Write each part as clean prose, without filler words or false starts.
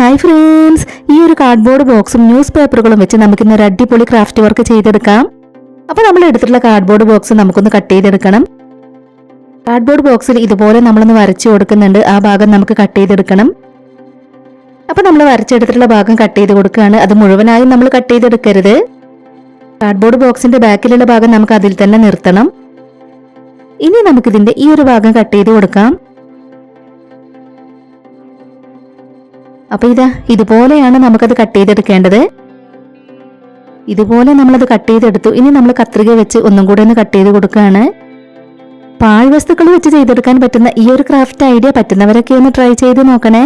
Hi friends, ഈ ഒരു cardboard ബോക്സും ന്യൂസ് പേപ്പറുകളും വെച്ച് നമുക്കിന്ന് ഒരു അടിപൊളി ക്രാഫ്റ്റ് വർക്ക് ചെയ്തെടുക്കാം. അപ്പോൾ നമ്മൾ എടുത്തിട്ടുള്ള കാർഡ്ബോർഡ് ബോക്സ് നമുക്കൊന്ന് കട്ട് ചെയ്തെടുക്കണം. കാർഡ്ബോർഡ് ബോക്സിൽ ഇതുപോലെ നമ്മളൊന്ന് വരച്ചു കൊടുക്കുന്നുണ്ട്. ആ ഭാഗം നമുക്ക് കട്ട് ചെയ്തെടുക്കണം. അപ്പോൾ നമ്മൾ വരച്ചെടുത്തിട്ടുള്ള ഭാഗം കട്ട് ചെയ്ത് കൊടുക്കുകയാണ്. അത് മുഴുവനായും നമ്മൾ കട്ട് ചെയ്തെടുക്കരുത്. കാർഡ്ബോർഡ് ബോക്സിന്റെ ബാക്കിലുള്ള ഭാഗം നമുക്ക് അതിൽ തന്നെ നിർത്തണം. ഇനി നമുക്കിതിന്റെ ഈ ഒരു ഭാഗം കട്ട് ചെയ്ത് കൊടുക്കാം. അപ്പൊ ഇതുപോലെയാണ് നമുക്കത് കട്ട് ചെയ്തെടുക്കേണ്ടത്. ഇതുപോലെ നമ്മളത് കട്ട് ചെയ്തെടുത്തു. ഇനി നമ്മൾ കത്രിക വെച്ച് ഒന്നും കൂടെ ഒന്ന് കട്ട് ചെയ്ത് കൊടുക്കുകയാണ്. പാഴ്വസ്തുക്കൾ വെച്ച് ചെയ്തെടുക്കാൻ പറ്റുന്ന ഈ ഒരു ക്രാഫ്റ്റ് ഐഡിയ പറ്റുന്നവരൊക്കെ ഒന്ന് ട്രൈ ചെയ്ത് നോക്കണേ.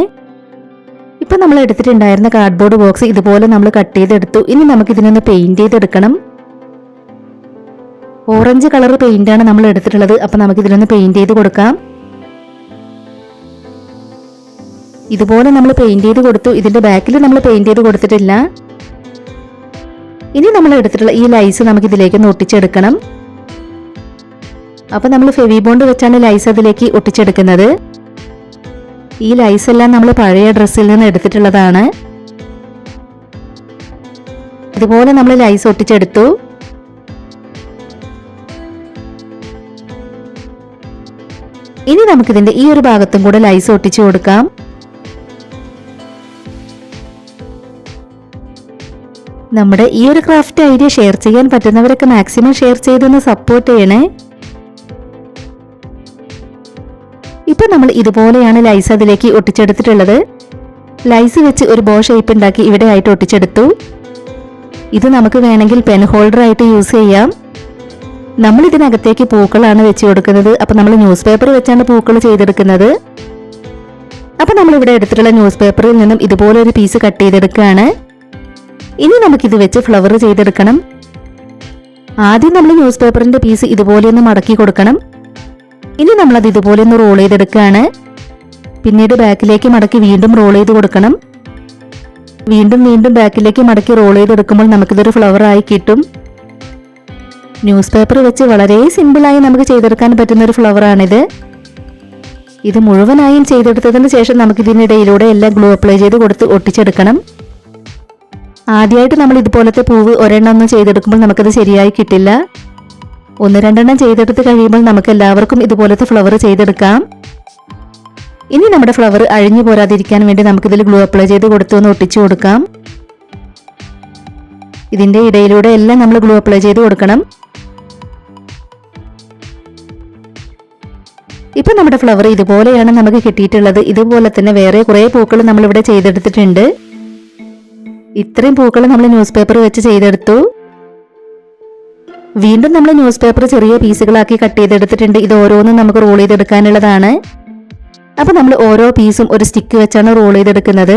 ഇപ്പൊ നമ്മൾ എടുത്തിട്ടുണ്ടായിരുന്ന കാർഡ്ബോർഡ് ബോക്സ് ഇതുപോലെ നമ്മൾ കട്ട് ചെയ്തെടുത്തു. ഇനി നമുക്ക് ഇതിനൊന്ന് പെയിന്റ് ചെയ്തെടുക്കണം. ഓറഞ്ച് കളർ പെയിന്റ് ആണ് നമ്മൾ എടുത്തിട്ടുള്ളത്. അപ്പൊ നമുക്ക് ഇതിനൊന്ന് പെയിന്റ് ചെയ്ത് കൊടുക്കാം. ഇതുപോലെ നമ്മൾ പെയിന്റ് ചെയ്ത് കൊടുത്തു. ഇതിന്റെ ബാക്കിൽ നമ്മൾ പെയിന്റ് ചെയ്ത് കൊടുത്തിട്ടില്ല. ഇനി നമ്മൾ എടുത്തിട്ടുള്ള ഈ ലൈസ് നമുക്ക് ഇതിലേക്ക് ഒട്ടിച്ചെടുക്കണം. അപ്പൊ നമ്മൾ ഫെവി ബോണ്ട് വെച്ചാണ് ലൈസ് അതിലേക്ക് ഒട്ടിച്ചെടുക്കുന്നത്. ഈ ലൈസ് എല്ലാം നമ്മൾ പഴയ ഡ്രസ്സിൽ നിന്ന് എടുത്തിട്ടുള്ളതാണ്. ഇതുപോലെ നമ്മൾ ലൈസ് ഒട്ടിച്ചെടുത്തു. ഇനി നമുക്കിതിന്റെ ഈ ഒരു ഭാഗത്തും കൂടെ ലൈസ് ഒട്ടിച്ചു കൊടുക്കാം. നമ്മുടെ ഈ ഒരു ക്രാഫ്റ്റ് ഐഡിയ ഷെയർ ചെയ്യാൻ പറ്റുന്നവരൊക്കെ മാക്സിമം ഷെയർ ചെയ്തൊന്ന് സപ്പോർട്ട് ചെയ്യണേ. ഇപ്പൊ നമ്മൾ ഇതുപോലെയാണ് ലൈസ് അതിലേക്ക് ഒട്ടിച്ചെടുത്തിട്ടുള്ളത്. ലൈസ് വെച്ച് ഒരു ബോ ഷേപ്പ് ഉണ്ടാക്കി ഇവിടെ ആയിട്ട് ഒട്ടിച്ചെടുത്തു. ഇത് നമുക്ക് വേണമെങ്കിൽ പെൻ ഹോൾഡർ ആയിട്ട് യൂസ് ചെയ്യാം. നമ്മൾ ഇതിനകത്തേക്ക് പൂക്കളാണ് വെച്ച് കൊടുക്കുന്നത്. അപ്പൊ നമ്മൾ ന്യൂസ് പേപ്പർ വെച്ചാണ് പൂക്കൾ ചെയ്തെടുക്കുന്നത്. അപ്പൊ നമ്മൾ ഇവിടെ എടുത്തിട്ടുള്ള ന്യൂസ് പേപ്പറിൽ നിന്നും ഇതുപോലെ ഒരു പീസ് കട്ട് ചെയ്തെടുക്കുകയാണ്. ഇനി നമുക്കിത് വെച്ച് ഫ്ലവർ ചെയ്തെടുക്കണം. ആദ്യം നമ്മൾ ന്യൂസ് പേപ്പറിന്റെ പീസ് ഇതുപോലെ ഒന്ന് മടക്കി കൊടുക്കണം. ഇനി നമ്മളത് ഇതുപോലെ ഒന്ന് റോൾ ചെയ്തെടുക്കുകയാണ്. പിന്നീട് ബാക്കിലേക്ക് മടക്കി വീണ്ടും റോൾ ചെയ്ത് കൊടുക്കണം. വീണ്ടും ബാക്കിലേക്ക് മടക്കി റോൾ ചെയ്തെടുക്കുമ്പോൾ നമുക്കിതൊരു ഫ്ലവർ ആയി കിട്ടും. ന്യൂസ് പേപ്പർ വെച്ച് വളരെ സിമ്പിളായി നമുക്ക് ചെയ്തെടുക്കാൻ പറ്റുന്ന ഒരു ഫ്ലവർ ആണിത്. ഇത് മുഴുവനായും ചെയ്തെടുത്തതിന് ശേഷം നമുക്ക് ഇതിനിടയിലൂടെ എല്ലാം ഗ്ലൂ അപ്ലൈ ചെയ്ത് കൊടുത്ത് ഒട്ടിച്ചെടുക്കണം. ആദ്യമായിട്ട് നമ്മൾ ഇതുപോലത്തെ പൂവ് ഒരെണ്ണം ചെയ്തെടുക്കുമ്പോൾ നമുക്കത് ശരിയായി കിട്ടില്ല. ഒന്ന് രണ്ടെണ്ണം ചെയ്തെടുത്ത് കഴിയുമ്പോൾ നമുക്ക് എല്ലാവർക്കും ഇതുപോലത്തെ ഫ്ലവർ ചെയ്തെടുക്കാം. ഇനി നമ്മുടെ ഫ്ലവർ അഴിഞ്ഞു പോരാതിരിക്കാൻ വേണ്ടി നമുക്കിതിൽ ഗ്ലൂ അപ്ലൈ ചെയ്ത് കൊടുത്ത് ഒന്ന് ഒട്ടിച്ചു കൊടുക്കാം. ഇതിന്റെ ഇടയിലൂടെ എല്ലാം നമ്മൾ ഗ്ലൂ അപ്ലൈ ചെയ്ത് കൊടുക്കണം. ഇപ്പൊ നമ്മുടെ ഫ്ലവർ ഇതുപോലെയാണ് നമുക്ക് കിട്ടിയിട്ടുള്ളത്. ഇതുപോലെ തന്നെ വേറെ കുറെ പൂക്കൾ നമ്മളിവിടെ ചെയ്തെടുത്തിട്ടുണ്ട്. ഇത്രയും പൂക്കൾ നമ്മൾ ന്യൂസ് പേപ്പർ വെച്ച് ചെയ്തെടുത്തു. വീണ്ടും നമ്മൾ ന്യൂസ് പേപ്പർ ചെറിയ പീസുകളാക്കി കട്ട് ചെയ്തെടുത്തിട്ടുണ്ട്. ഇത് ഓരോന്നും നമുക്ക് റോൾ ചെയ്തെടുക്കാനുള്ളതാണ്. അപ്പൊ നമ്മൾ ഓരോ പീസും ഒരു സ്റ്റിക്ക് വെച്ചാണ് റോൾ ചെയ്തെടുക്കുന്നത്.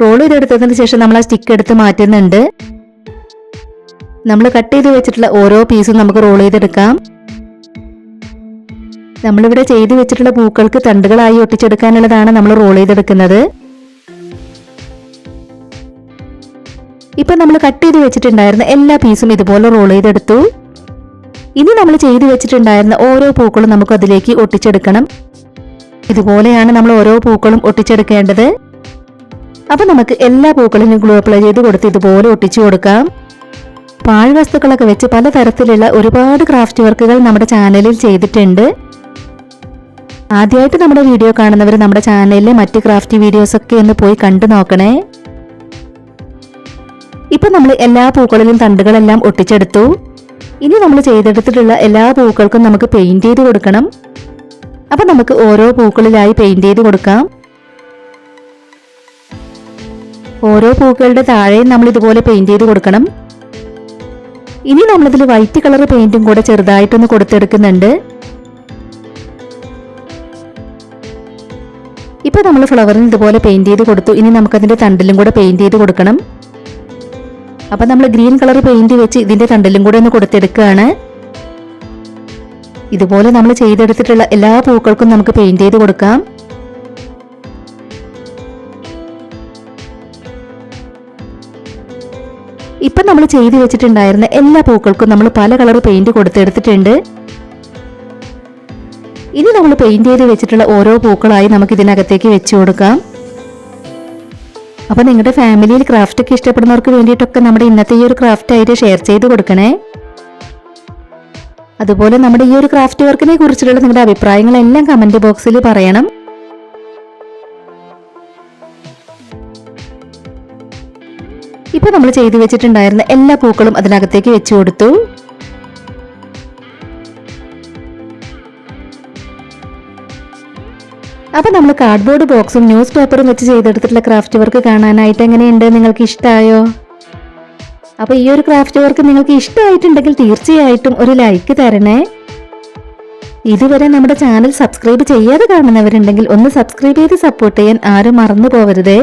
റോൾ ചെയ്തെടുത്തതിന് ശേഷം നമ്മൾ ആ സ്റ്റിക്ക് എടുത്ത് മാറ്റുന്നുണ്ട്. നമ്മൾ കട്ട് ചെയ്ത് വെച്ചിട്ടുള്ള ഓരോ പീസും നമുക്ക് റോൾ ചെയ്തെടുക്കാം. നമ്മളിവിടെ ചെയ്ത് വെച്ചിട്ടുള്ള പൂക്കൾക്ക് തണ്ടുകളായി ഒട്ടിച്ചെടുക്കാനുള്ളതാണ് നമ്മൾ റോൾ ചെയ്തെടുക്കുന്നത്. ഇപ്പൊ നമ്മൾ കട്ട് ചെയ്ത് വെച്ചിട്ടുണ്ടായിരുന്ന എല്ലാ പീസും ഇതുപോലെ റോൾ ചെയ്തെടുത്തു. ഇനി നമ്മൾ ചെയ്ത് വെച്ചിട്ടുണ്ടായിരുന്ന ഓരോ പൂക്കളും നമുക്ക് അതിലേക്ക് ഒട്ടിച്ചെടുക്കണം. ഇതുപോലെയാണ് നമ്മൾ ഓരോ പൂക്കളും ഒട്ടിച്ചെടുക്കേണ്ടത്. അപ്പൊ നമുക്ക് എല്ലാ പൂക്കളിലും ഗ്ലൂ അപ്ലൈ ചെയ്ത് കൊടുത്ത് ഇതുപോലെ ഒട്ടിച്ചു കൊടുക്കാം. പാഴ്വസ്തുക്കളൊക്കെ വെച്ച് പലതരത്തിലുള്ള ഒരുപാട് ക്രാഫ്റ്റ് വർക്കുകൾ നമ്മുടെ ചാനലിൽ ചെയ്തിട്ടുണ്ട്. ആദ്യമായിട്ട് നമ്മുടെ വീഡിയോ കാണുന്നവർ നമ്മുടെ ചാനലിലെ മറ്റ് ക്രാഫ്റ്റ് വീഡിയോസ് ഒക്കെ ഒന്ന് പോയി കണ്ടു നോക്കണേ. ഇപ്പൊ നമ്മൾ എല്ലാ പൂക്കളിലും തണ്ടുകളെല്ലാം ഒട്ടിച്ചെടുത്തു. ഇനി നമ്മൾ ചെയ്തെടുത്തിട്ടുള്ള എല്ലാ പൂക്കൾക്കും നമുക്ക് പെയിന്റ് ചെയ്ത് കൊടുക്കണം. അപ്പൊ നമുക്ക് ഓരോ പൂക്കളിലായി പെയിന്റ് ചെയ്ത് കൊടുക്കാം. ഓരോ പൂക്കളുടെ താഴെയും നമ്മൾ ഇതുപോലെ പെയിന്റ് ചെയ്ത് കൊടുക്കണം. ഇനി നമ്മളിതിൽ വൈറ്റ് കളർ പെയിന്റും കൂടെ ചെറുതായിട്ടൊന്ന് കൊടുത്തെടുക്കുന്നുണ്ട്. ഇപ്പൊ നമ്മൾ ഫ്ലവറിന് ഇതുപോലെ പെയിന്റ് ചെയ്ത് കൊടുത്തു. ഇനി നമുക്കതിന്റെ തണ്ടിലും കൂടെ പെയിന്റ് ചെയ്ത് കൊടുക്കണം. അപ്പൊ നമ്മൾ ഗ്രീൻ കളർ പെയിന്റ് വെച്ച് ഇതിന്റെ തണ്ടിലും കൂടെ ഒന്ന് കൊടുത്തെടുക്കുകയാണ്. ഇതുപോലെ നമ്മൾ ചെയ്തെടുത്തിട്ടുള്ള എല്ലാ പൂക്കൾക്കും നമുക്ക് പെയിന്റ് ചെയ്ത് കൊടുക്കാം. ഇപ്പൊ നമ്മൾ ചെയ്ത് വെച്ചിട്ടുണ്ടായിരുന്ന എല്ലാ പൂക്കൾക്കും നമ്മൾ പല കളർ പെയിന്റ് കൊടുത്തെടുത്തിട്ടുണ്ട്. ഇനി നമ്മൾ പെയിന്റ് ചെയ്ത് വെച്ചിട്ടുള്ള ഓരോ പൂക്കളായി നമുക്ക് ഇതിനകത്തേക്ക് വെച്ചു കൊടുക്കാം. അപ്പോൾ നിങ്ങളുടെ ഫാമിലിയിൽ ക്രാഫ്റ്റ് ഒക്കെ ഇഷ്ടപ്പെടുന്നവർക്ക് വേണ്ടിയിട്ടൊക്കെ നമ്മുടെ ഇന്നത്തെ ഈ ഒരു ക്രാഫ്റ്റ് ആയിട്ട് ഷെയർ ചെയ്ത് കൊടുക്കണേ. അതുപോലെ നമ്മുടെ ഈ ഒരു ക്രാഫ്റ്റ് വർക്കിനെ കുറിച്ചുള്ള നിങ്ങളുടെ അഭിപ്രായങ്ങളെല്ലാം കമന്റ് ബോക്സിൽ പറയണം. ഇപ്പൊ നമ്മൾ ചെയ്തു വെച്ചിട്ടുണ്ടായിരുന്ന എല്ലാ പൂക്കളും അതിനകത്തേക്ക് വെച്ചു കൊടുത്തു. അപ്പൊ നമ്മൾ കാർഡ്ബോർഡ് ബോക്സും ന്യൂസ് പേപ്പറും വെച്ച് ചെയ്തെടുത്തിട്ടുള്ള ക്രാഫ്റ്റ് വർക്ക് കാണാനായിട്ട് എങ്ങനെയുണ്ട്? നിങ്ങൾക്ക് ഇഷ്ടമായോ? അപ്പൊ ഈ ഒരു ക്രാഫ്റ്റ് വർക്ക് നിങ്ങൾക്ക് ഇഷ്ടമായിട്ടുണ്ടെങ്കിൽ തീർച്ചയായിട്ടും ഒരു ലൈക്ക് തരണേ. ഇതുവരെ നമ്മുടെ ചാനൽ സബ്സ്ക്രൈബ് ചെയ്യാതെ കാണുന്നവരുണ്ടെങ്കിൽ ഒന്ന് സബ്സ്ക്രൈബ് ചെയ്ത് സപ്പോർട്ട് ചെയ്യാൻ ആരും മറന്നു പോവരുതേ.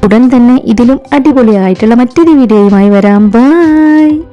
ഉടൻ തന്നെ ഇതിലും അടിപൊളിയായിട്ടുള്ള മറ്റൊരു വീഡിയോയുമായി വരാം. ബൈ.